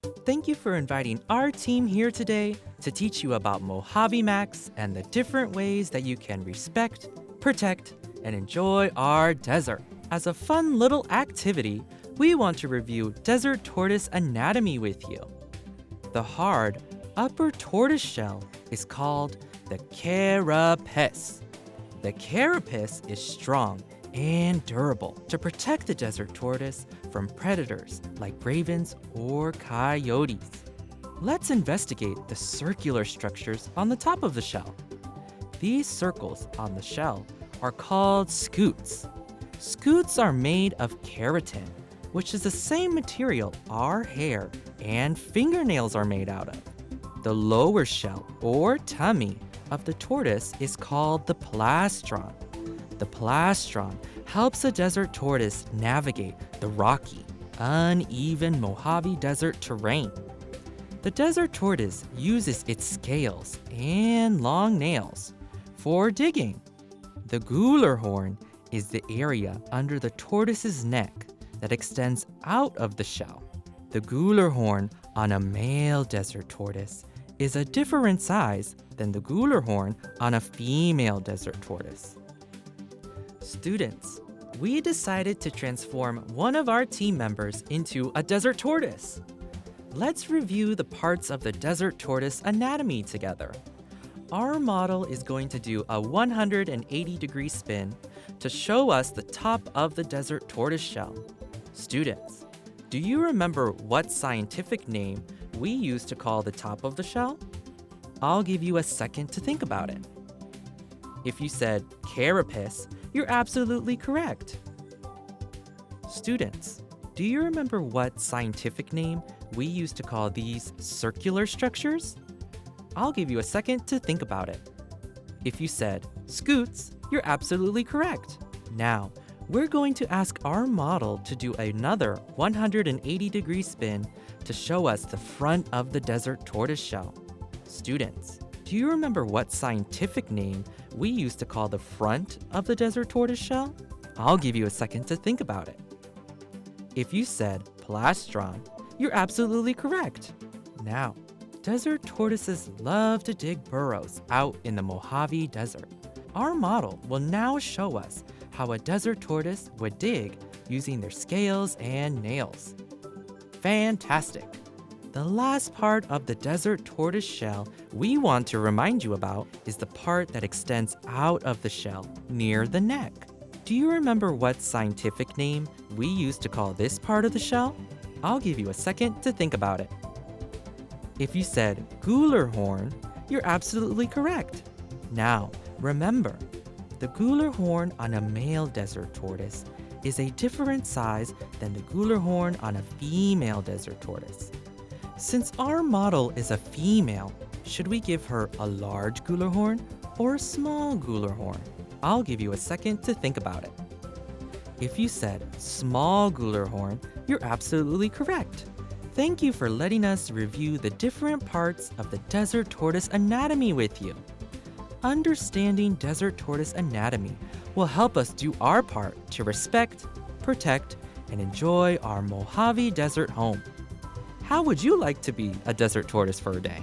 Thank you for inviting our team here today to teach you about Mojave Max and the different ways that you can respect, protect, and enjoy our desert. As a fun little activity, we want to review desert tortoise anatomy with you. The hard upper tortoise shell is called the carapace. The carapace is strong and durable to protect the desert tortoise from predators like ravens or coyotes. Let's investigate the circular structures on the top of the shell. These circles on the shell are called scutes. Scutes are made of keratin, which is the same material our hair and fingernails are made out of. The lower shell or tummy of the tortoise is called the plastron. The plastron helps a desert tortoise navigate the rocky, uneven Mojave Desert terrain. The desert tortoise uses its scales and long nails for digging. The gular horn is the area under the tortoise's neck that extends out of the shell. The gular horn on a male desert tortoise is a different size than the gular horn on a female desert tortoise. Students, we decided to transform one of our team members into a desert tortoise. Let's review the parts of the desert tortoise anatomy together. Our model is going to do a 180-degree spin to show us the top of the desert tortoise shell. Students, do you remember what scientific name we use to call the top of the shell? I'll give you a second to think about it. If you said carapace, you're absolutely correct. Students, do you remember what scientific name we use to call these circular structures? I'll give you a second to think about it. If you said scutes, you're absolutely correct. Now, we're going to ask our model to do another 180-degree spin to show us the front of the desert tortoise shell. Students, do you remember what scientific name we use to call the front of the desert tortoise shell? I'll give you a second to think about it. If you said plastron, you're absolutely correct. Now, desert tortoises love to dig burrows out in the Mojave Desert. Our model will now show us how a desert tortoise would dig using their scales and nails. Fantastic! The last part of the desert tortoise shell we want to remind you about is the part that extends out of the shell near the neck. Do you remember what scientific name we use to call this part of the shell? I'll give you a second to think about it. If you said gular horn, you're absolutely correct. Now, remember, the gular horn on a male desert tortoise is a different size than the gular horn on a female desert tortoise. Since our model is a female, should we give her a large gular horn or a small gular horn? I'll give you a second to think about it. If you said small gular horn, you're absolutely correct. Thank you for letting us review the different parts of the desert tortoise anatomy with you. Understanding desert tortoise anatomy will help us do our part to respect, protect, and enjoy our Mojave Desert home. How would you like to be a desert tortoise for a day?